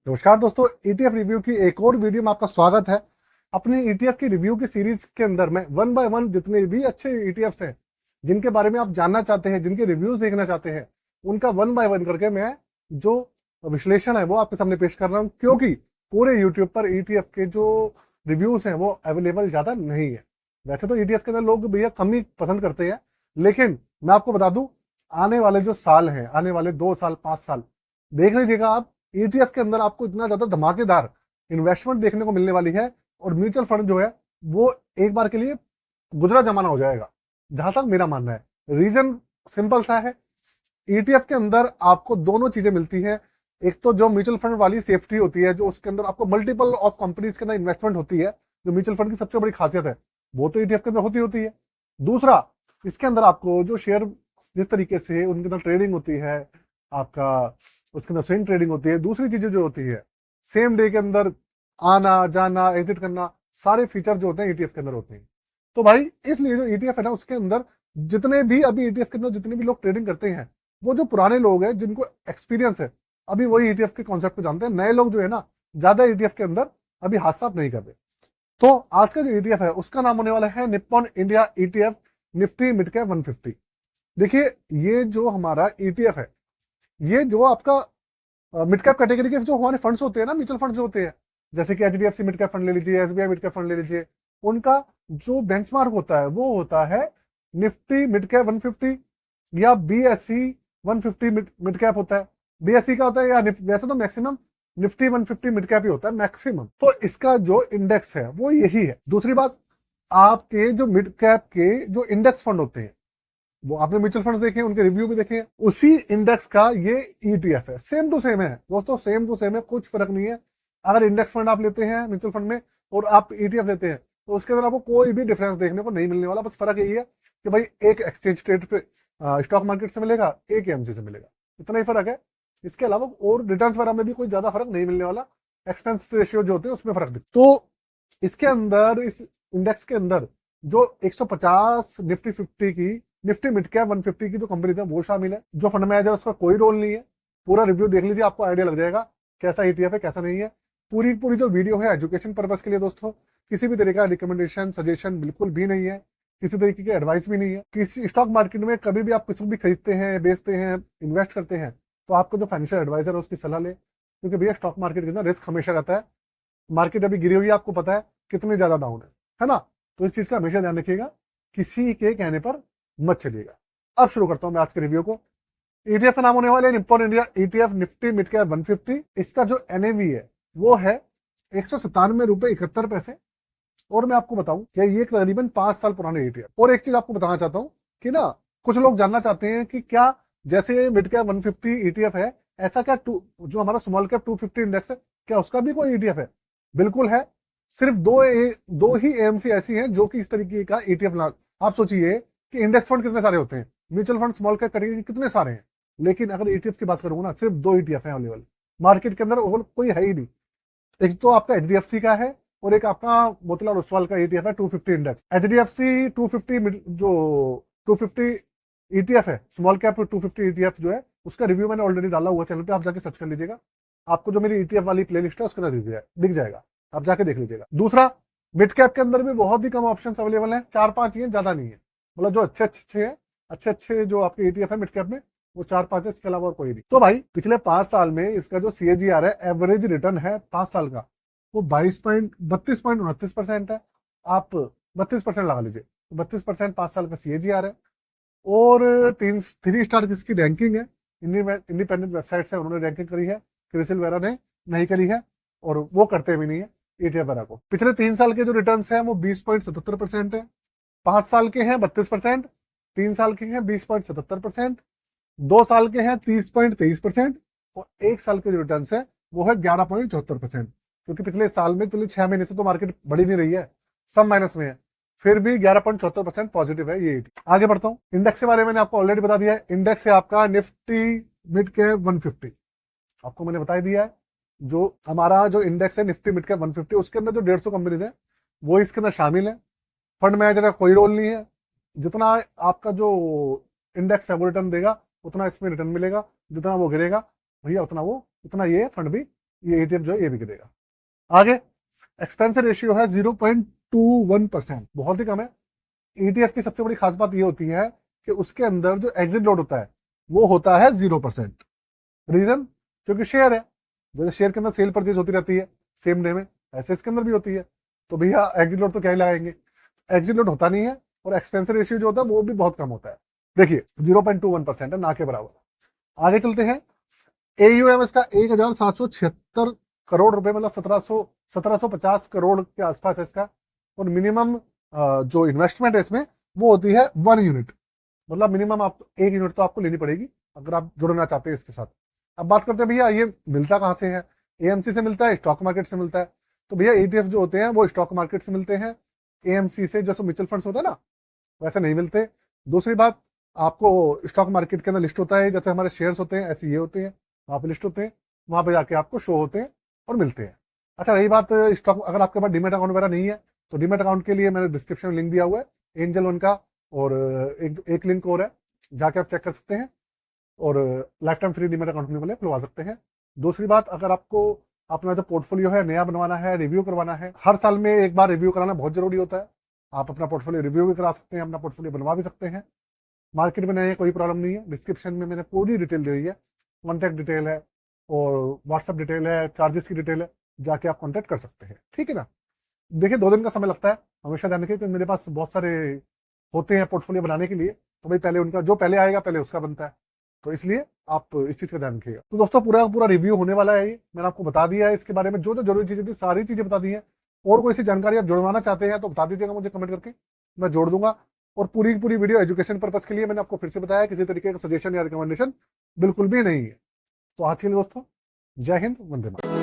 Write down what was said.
नमस्कार दोस्तों, ETF review की एक और वीडियो में आपका स्वागत है। अपनी ईटीएफ की रिव्यू की सीरीज के अंदर मैं वन बाय वन जितने भी अच्छे ईटीएफ्स हैं जिनके बारे में आप जानना चाहते हैं, जिनके रिव्यूज देखना चाहते हैं, उनका वन बाय वन करके मैं जो विश्लेषण है वो आपके सामने पेश कर रहा हूं, क्योंकि पूरे यूट्यूब पर ईटीएफ के जो रिव्यूज हैं वो अवेलेबल ज्यादा नहीं है। वैसे तो ईटीएफ के अंदर लोग भैया कम ही पसंद करते हैं, लेकिन मैं आपको बता दूं, आने वाले जो साल हैं, आने वाले 2 साल 5 साल देख लीजिएगा आप, ईटीएफ के अंदर आपको इतना ज्यादा धमाकेदार इन्वेस्टमेंट देखने को मिलने वाली है और म्यूचुअल फंड जो है वो एक बार के लिए गुजरा जमाना हो जाएगा, जहां तक मेरा मानना है। रीजन सिंपल सा है, ईटीएफ के अंदर आपको दोनों चीजें मिलती हैं। एक तो जो म्यूचुअल फंड वाली सेफ्टी होती है, जो उसके अंदर आपको मल्टीपल ऑफ कंपनीज के अंदर इन्वेस्टमेंट होती है, जो म्यूचुअल फंड की सबसे बड़ी खासियत है, वो तो ईटीएफ के अंदर होती है। दूसरा, इसके अंदर आपको जो शेयर जिस तरीके से उनके अंदर ट्रेडिंग होती है, आपका उसके अंदर स्विंग ट्रेडिंग होती है, दूसरी चीजें जो होती है सेम डे के अंदर आना जाना एग्जिट करना, सारे फीचर जो होते हैं ईटीएफ के अंदर होते हैं। तो भाई इसलिए जो ईटीएफ है ना, उसके अंदर जितने भी अभी ईटीएफ के अंदर जितने भी लोग ट्रेडिंग करते हैं, वो जो पुराने लोग हैं जिनको एक्सपीरियंस है, अभी वही ईटीएफ के कॉन्सेप्ट को जानते हैं। नए लोग जो है ना, ज्यादा ईटीएफ के अंदर अभी हाथ साफ नहीं कर रहे। तो आज का जो ईटीएफ है उसका नाम होने वाला है Nippon India ETF Nifty mid cap 150। देखिए, ये जो हमारा ईटीएफ है, ये जो आपका मिड कैप कैटेगरी के जो हमारे फंड्स होते हैं ना, म्यूचुअल फंड जो होते हैं, जैसे कि एचडीएफसी मिड कैप फंड ले लीजिए, एसबीआई मिड कैप फंड ले लीजिए, उनका जो बेंचमार्क होता है वो होता है निफ्टी मिड कैप 150 या बीएसई 150 मिड कैप होता है। बीएसई का होता है या वैसे तो मैक्सिमम निफ्टी 150 मिड कैप ही होता है मैक्सिमम। तो इसका जो इंडेक्स है वो यही है। दूसरी बात, आपके जो मिड कैप के जो इंडेक्स फंड होते हैं, वो आपने म्यूचुअल फंड्स देखे, उनके रिव्यू भी देखे, उसी इंडेक्स का ये ईटीएफ है। सेम टू सेम है दोस्तों, सेम टू सेम है, कुछ फर्क नहीं है। अगर इंडेक्स फंड आप लेते हैं म्यूचुअल फंड में और आप ईटीएफ लेते हैं, तो उसके अंदर आपको कोई भी डिफरेंस देखने को नहीं मिलने वाला। बस फर्क यही है कि भाई एक एक्सचेंज ट्रेड पे स्टॉक मार्केट से मिलेगा, एक एएमसी से मिलेगा, इतना ही फर्क है। इसके अलावा और रिटर्न्स वगैरह में भी कोई ज्यादा फर्क नहीं मिलने वाला। एक्सपेंस रेशियो जो होते हैं उसमें फर्क दिखता। तो इसके अंदर, इस इंडेक्स के अंदर जो 150 निफ्टी 50 की, निफ्टी मिड कैप 150 की जो कंपनी है वो शामिल है। जो फंड मैनेजर, उसका कोई रोल नहीं है। पूरा रिव्यू देख लीजिए, आपको आइडिया लग जाएगा कैसा ईटीएफ है कैसा नहीं है। पूरी पूरी जो वीडियो है एजुकेशन पर्पज के लिए दोस्तों, किसी भी तरह का रिकमेंडेशन सजेशन बिल्कुल भी नहीं है, किसी तरीके की एडवाइस भी नहीं है। किसी स्टॉक मार्केट में कभी भी आप कुछ भी खरीदते हैं, बेचते हैं, इन्वेस्ट करते हैं, तो आपको जो फाइनेंशियल एडवाइजर है उसकी सलाह ले, क्योंकि भैया स्टॉक मार्केट के अंदर रिस्क हमेशा रहता है। मार्केट अभी गिरी हुई है, आपको पता है कितनी ज्यादा डाउन है ना। तो इस चीज का हमेशा ध्यान रखिएगा, किसी के कहने पर मत चलिएगा। अब शुरू करता हूं मैं आज के रिव्यू को। ईटीएफ का नाम होने वाले Nippon India ETF Nifty mid cap 150। इसका जो एनएवी है वो है 197 रुपए 71 पैसे। और मैं आपको बताऊं कि ये तकरीबन 5 साल पुराने ईटीएफ। और एक चीज आपको बताना चाहता हूं कि ना, कुछ लोग जानना चाहते हैं कि क्या जैसे मिड कैप 150 ईटीएफ है, ऐसा क्या जो हमारा स्मॉल कैप 250 इंडेक्स है, क्या उसका भी कोई ईटीएफ है? बिल्कुल है। सिर्फ दो ही एएमसी ऐसी हैं जो कि इस तरीके का ईटीएफ। आप सोचिए कि इंडेक्स फंड कितने सारे होते हैं, mutual fund small cap category कितने सारे हैं, लेकिन अगर ईटीएफ की बात करूंगा ना, सिर्फ 2 ईटीएफ है अवेलेबल मार्केट के अंदर, और कोई है ही नहीं। एक तो आपका एचडीएफसी का है और एक आपका मोतीलाल ओसवाल का ईटीएफ है 250 इंडेक्स। एचडीएफसी 250 जो 250 ईटीएफ है, स्मॉल कैप 250 ईटीएफ जो है, उसका रिव्यू मैंने ऑलरेडी डाला हुआ चैनल पे, आप जाके सर्च कर लीजिएगा। आपको जो मेरी ईटीएफ वाली प्लेलिस्ट है उसके अंदर दिख जाएगा, आप जाके देख लीजिएगा। दूसरा, मिड कैप के अंदर भी बहुत ही कम ऑप्शन अवेलेबल है, 4-5 ही है, ज्यादा नहीं है। मतलब जो अच्छे जो आपके ईटीएफ है मिड कैप में, वो 4-5 है, इसके अलावा और कोई नहीं। तो भाई पिछले 5 साल में इसका जो सीएजीआर है, एवरेज रिटर्न है 5 साल का, वो 32.29% है। आप 32% लगा लीजिए, 32% 5 साल का सीएजीआर है। और 3 स्टार किसकी रैंकिंग है, इंडिपेंडेंट वेबसाइट से उन्होंने रैंकिंग करी है, क्रिसिल वगैरह ने नहीं करी है, और वो करते भी नहीं है ईटीएफ वगैरह को। पिछले 3 साल के जो रिटर्न है वो 20.77% है। 5 साल के हैं 32%, 3 साल के हैं 20.77%, 2 साल के हैं 30.23%, और 1 साल के जो रिटर्न है वो है 11.74%। क्योंकि पिछले साल में, पिछले 6 महीने से तो मार्केट बढ़ी नहीं रही है, सब माइनस में है, फिर भी 11.74% पॉजिटिव है ये। आगे बढ़ता हूं, इंडेक्स के बारे में मैंने आपको ऑलरेडी बता दिया है। इंडेक्स है आपका निफ्टी मिड कैप 150, आपको मैंने बता दिया है। जो हमारा जो इंडेक्स है निफ्टी मिड कैप 150, उसके अंदर जो 150 कंपनीज है वो इसके अंदर शामिल है। फंड मैनेजर का कोई रोल नहीं है। जितना आपका जो इंडेक्स है वो रिटर्न देगा, उतना इसमें रिटर्न मिलेगा। जितना वो गिरेगा भैया, उतना ये फंड भी ये ETF जो है ये भी गिरेगा। आगे एक्सपेंस रेशियो है 0.21%, बहुत ही कम है। ETF की सबसे बड़ी खास बात ये होती है कि उसके अंदर जो एग्जिट लोड होता है वो होता है 0%। रीजन, क्योंकि शेयर है, जैसे शेयर के अंदर सेल परचेज होती रहती है सेम डे में, ऐसे इसके अंदर भी होती है। तो भैया एग्जिट लोड तो क्या ही लगाएंगे, एग्जिट लोड होता नहीं है, और एक्सपेंस रेशियो जो होता है वो भी बहुत कम होता है। देखिए 0.21% है, ना के बराबर। आगे चलते हैं। AUM इसका 1776 करोड़ रुपए, मतलब 1750 करोड़ के आसपास है इसका। और मिनिमम जो इन्वेस्टमेंट है इसमें वो होती है 1 यूनिट, मतलब मिनिमम आप 1 यूनिट तो आपको लेनी पड़ेगी अगर आप जुड़ना चाहते हैं इसके साथ। अब बात करते हैं भैया ये मिलता कहाँ से है। AMC से मिलता है, स्टॉक मार्केट से मिलता है। तो भैया ETF जो होते हैं वो स्टॉक मार्केट से मिलते हैं, AMC से जैसे म्यूचुअल फंड्स होता है ना वैसे नहीं मिलते। दूसरी बात, आपको स्टॉक मार्केट के अंदर लिस्ट होता है, जैसे हमारे शेयर्स होते हैं ऐसे ये होते हैं, वहां पे लिस्ट होते हैं, वहां पे जाके आपको शो होते हैं और मिलते हैं। अच्छा रही बात स्टॉक, अगर आपके पास डीमेट अकाउंट वगैरह नहीं है तो डीमेट अकाउंट के लिए मैंने डिस्क्रिप्शन में लिंक दिया हुआ है एंजल वन का, और एक लिंक और है, जाके आप चेक कर सकते हैं और life time free demat account वाले खुलवा सकते हैं। दूसरी बात, अगर आपको अपना जो पोर्टफोलियो है नया बनवाना है, रिव्यू करवाना है, हर साल में एक बार रिव्यू कराना बहुत जरूरी होता है। आप अपना पोर्टफोलियो रिव्यू भी करा सकते हैं, अपना पोर्टफोलियो बनवा भी सकते हैं। मार्केट में नए कोई प्रॉब्लम नहीं है, डिस्क्रिप्शन में मैंने पूरी डिटेल दी हुई है, कॉन्टैक्ट डिटेल है और व्हाट्सएप डिटेल है, चार्जेस की डिटेल है, जाके आप कॉन्टैक्ट कर सकते हैं, ठीक है ना। देखिए 2 दिन का समय लगता है, हमेशा ध्यान रखिए कि मेरे पास बहुत सारे होते हैं पोर्टफोलियो बनाने के लिए, तो भाई पहले उनका जो पहले आएगा पहले उसका बनता है, तो इसलिए आप इस चीज का ध्यान रखिएगा। तो दोस्तों पूरा रिव्यू होने वाला है, ये मैंने आपको बता दिया है इसके बारे में, जो जो जरूरी चीजें थी सारी चीजें बता दी है। और कोई सी जानकारी आप जुड़वाना चाहते हैं तो बता दीजिएगा मुझे कमेंट करके, मैं जोड़ दूंगा। और पूरी वीडियो एजुकेशन पर्पज के लिए मैंने आपको फिर से बताया, किसी तरीके का सजेशन या रिकमेंडेशन बिल्कुल भी नहीं है। तो आज के लिए दोस्तों जय हिंद, वंदे मातरम।